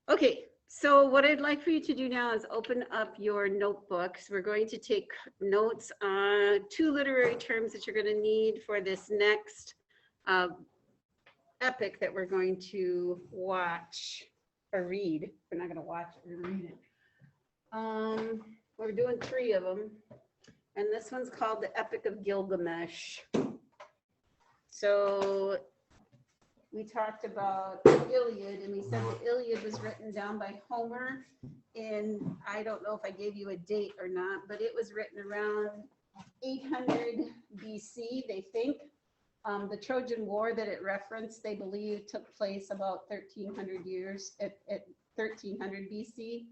Okay, so what I'd like for you to do now is open up your notebooks. We're going to take notes on 2 literary terms that you're going to need for this next uh, epic that we're going to watch or read. We're not going to watch it, we're going to read it. We're doing 3 of them, and this one's called the Epic of Gilgamesh. So we talked about the Iliad, and we said the Iliad was written down by Homer in, I don't know if I gave you a date or not, but it was written around 800 BC, they think. The Trojan War that it referenced, they believe took place about 1300 years at 1300 BC.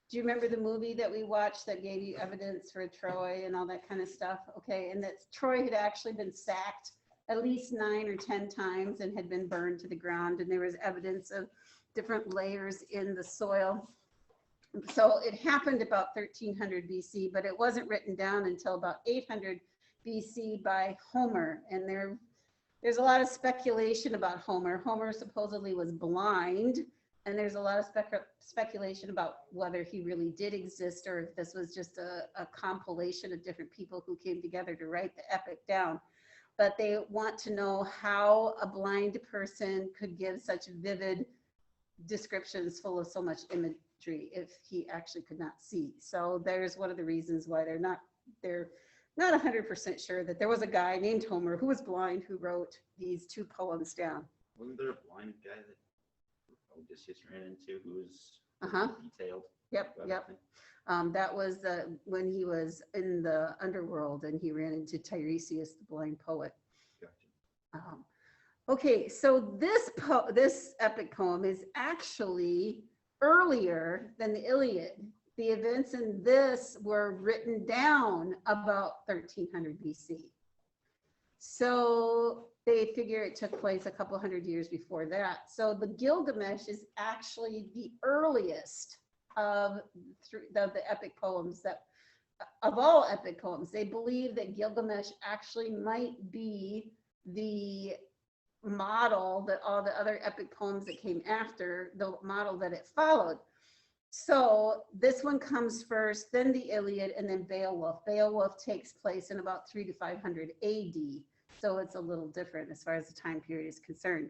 Do you remember the movie that we watched that gave you evidence for Troy and all that kind of stuff? Okay, and that Troy had actually been sacked at least 9 or 10 times and had been burned to the ground, and there was evidence of different layers in the soil. So it happened about 1300 BC, but it wasn't written down until about 800 BC by Homer. And there's a lot of speculation about Homer. Homer supposedly was blind, and there's a lot of speculation about whether he really did exist or if this was just a compilation of different people who came together to write the epic down. But they want to know how a blind person could give such vivid descriptions full of so much imagery if he actually could not see. So there's one of the reasons why they're not 100% sure that there was a guy named Homer who was blind who wrote these 2 poems down. Wasn't there a blind guy that Odysseus ran into who was detailed? Yep. That was when he was in the underworld and he ran into Tiresias, the blind poet. Gotcha. Okay, so this epic poem is actually earlier than the Iliad. The events in this were written down about 1300 BC. So they figure it took place a couple hundred years before that. So the Gilgamesh is actually the earliest of the epic poems of all epic poems. They believe that Gilgamesh actually might be the model that all the other epic poems that came after, the model that it followed. So this one comes first, then the Iliad, and then Beowulf. Beowulf takes place in about 300 to 500 AD. So it's a little different as far as the time period is concerned.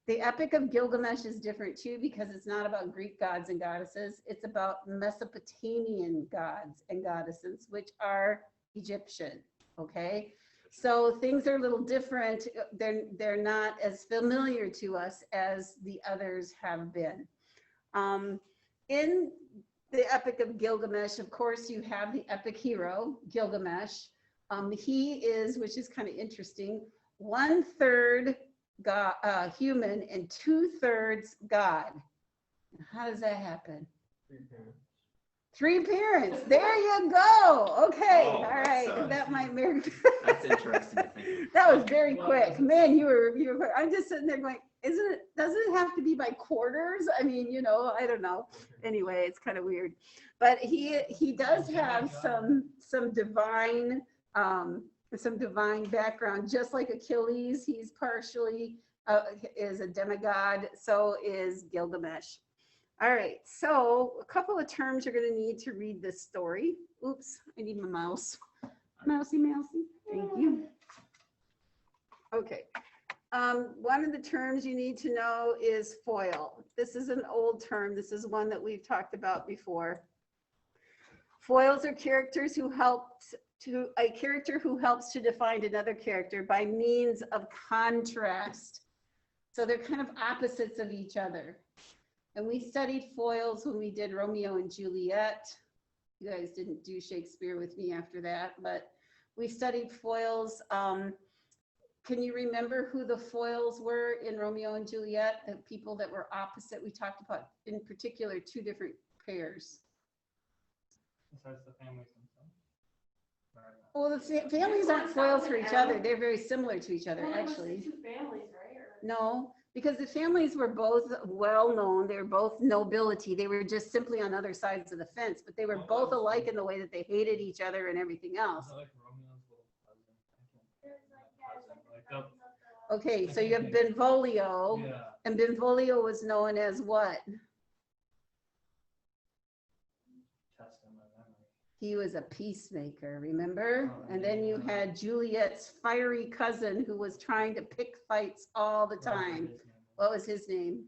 The Epic of Gilgamesh is different too, because it's not about Greek gods and goddesses. It's about Mesopotamian gods and goddesses, which are Egyptian, okay? So things are a little different. They're not as familiar to us as the others have been. In the Epic of Gilgamesh, of course, you have the epic hero, Gilgamesh. He is, which is kind of interesting, 1/3 God, human and 2/3 God. How does that happen? 3 parents. There you go. Okay. All right. That might make. That's interesting to think. That was very quick. Man, you were. I'm just sitting there going, doesn't it have to be by quarters? I mean, I don't know. Anyway, it's kind of weird. But he does have some divine background, just like Achilles. He's partially is a demigod. So is Gilgamesh. All right, so a couple of terms you're going to need to read this story. Oops, I need my mouse. Mousy. Thank you. Okay. One of the terms you need to know is foil. This is an old term. This is one that we've talked about before. Foils are characters a character who helps to define another character by means of contrast. So they're kind of opposites of each other. And we studied foils when we did Romeo and Juliet. You guys didn't do Shakespeare with me after that, but we studied foils. Can you remember who the foils were in Romeo and Juliet? The people that were opposite. We talked about, in particular, 2 different pairs. Besides the families themselves? Well, the families aren't foils for each other. They're very similar to each other, actually. 2 families, right? No, because the families were both well known. They were both nobility. They were just simply on other sides of the fence, but they were both alike in the way that they hated each other and everything else. Okay, so you have Benvolio, and Benvolio was known as what? He was a peacemaker, remember? And then you had Juliet's fiery cousin who was trying to pick fights all the time. What was his name?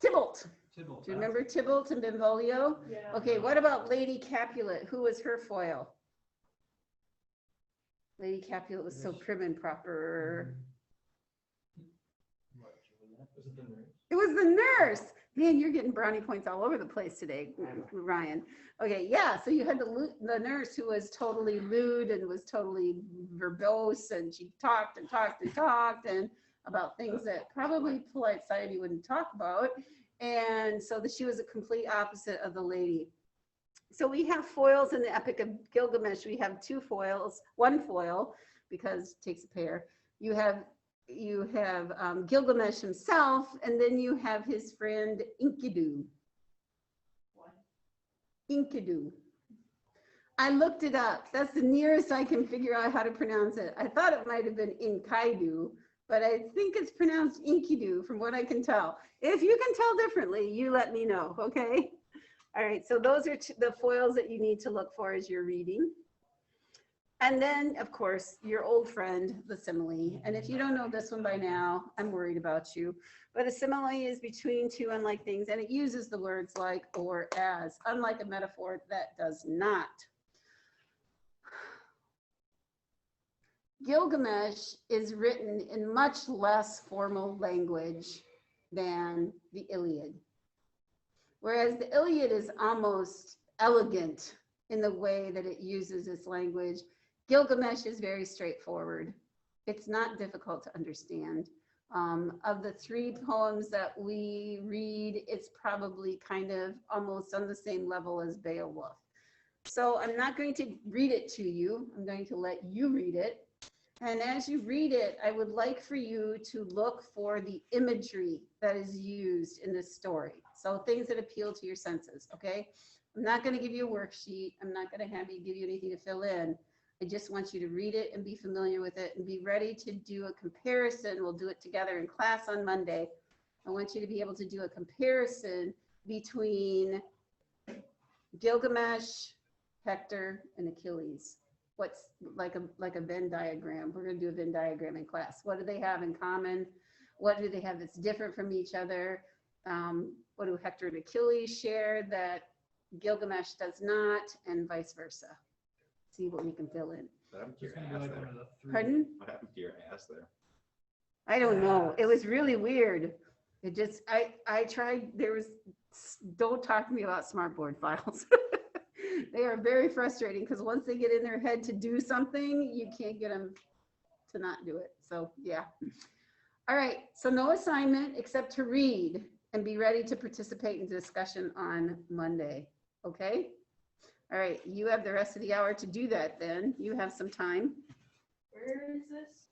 Tybalt. Tybalt. Do you remember Tybalt and Benvolio? Yeah. Okay, what about Lady Capulet? Who was her foil? Lady Capulet was so prim and proper. What, Juliet? Was it the nurse? It was the nurse. Man, you're getting brownie points all over the place today, Ryan. Okay, yeah, so you had the nurse who was totally lewd and was totally verbose, and she talked and talked and talked and about things that probably polite society wouldn't talk about. And so she was a complete opposite of the lady. So we have foils in the Epic of Gilgamesh. We have two foils, one foil, because it takes a pair. You have Gilgamesh himself, and then you have his friend Enkidu. What? Enkidu. I looked it up. That's the nearest I can figure out how to pronounce it. I thought it might have been Inkaidu, but I think it's pronounced Enkidu from what I can tell. If you can tell differently, you let me know, okay? All right, so those are the foils that you need to look for as you're reading. And then, of course, your old friend, the simile. And if you don't know this one by now, I'm worried about you. But a simile is between two unlike things, and it uses the words like or as, unlike a metaphor that does not. Gilgamesh is written in much less formal language than the Iliad. Whereas the Iliad is almost elegant in the way that it uses its language, Gilgamesh is very straightforward. It's not difficult to understand. Of the three poems that we read, it's probably kind of almost on the same level as Beowulf. So I'm not going to read it to you. I'm going to let you read it. And as you read it, I would like for you to look for the imagery that is used in this story. So things that appeal to your senses, okay? I'm not going to give you a worksheet. I'm not going to have you give you anything to fill in. I just want you to read it and be familiar with it and be ready to do a comparison. We'll do it together in class on Monday. I want you to be able to do a comparison between Gilgamesh, Hector, and Achilles. What's like a Venn diagram. We're going to do a Venn diagram in class. What do they have in common? What do they have that's different from each other? What do Hector and Achilles share that Gilgamesh does not, and vice versa? See what we can fill in. What happened to your It's gonna be ass like there? one of the three. Pardon? What happened to your ass there? I don't know. It was really weird. It just, I tried, don't talk to me about smartboard files. They are very frustrating because once they get in their head to do something, you can't get them to not do it. So yeah. All right, so no assignment except to read and be ready to participate in discussion on Monday, okay? All right, you have the rest of the hour to do that then. You have some time. Where is this?